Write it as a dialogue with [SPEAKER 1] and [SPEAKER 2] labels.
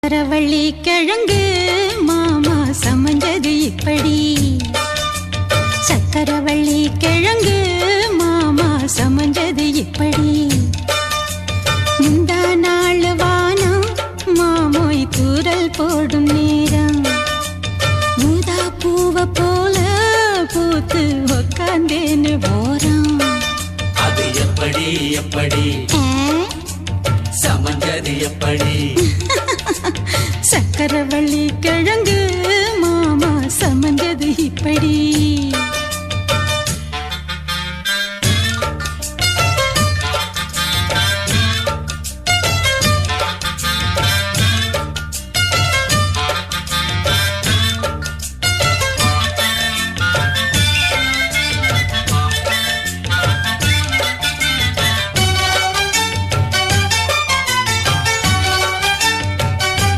[SPEAKER 1] சக்கரவள்ளி கிழங்கு மாமா சமைஞ்சது இப்படி. சக்கரவள்ளி கிழங்கு மாமா சமைஞ்சது இப்படி. முந்தா நாள் வானம் மாமோய் தூரல் போடும் நேரம். ஊதா பூவ போல பூத்து உக்காந்தேன்னு போறான்.
[SPEAKER 2] அது எப்படி எப்படி சமைஞ்சது எப்படி?
[SPEAKER 1] சக்கரவள்ளி கிழங்கு மாமா சமைஞ்சது இப்படி.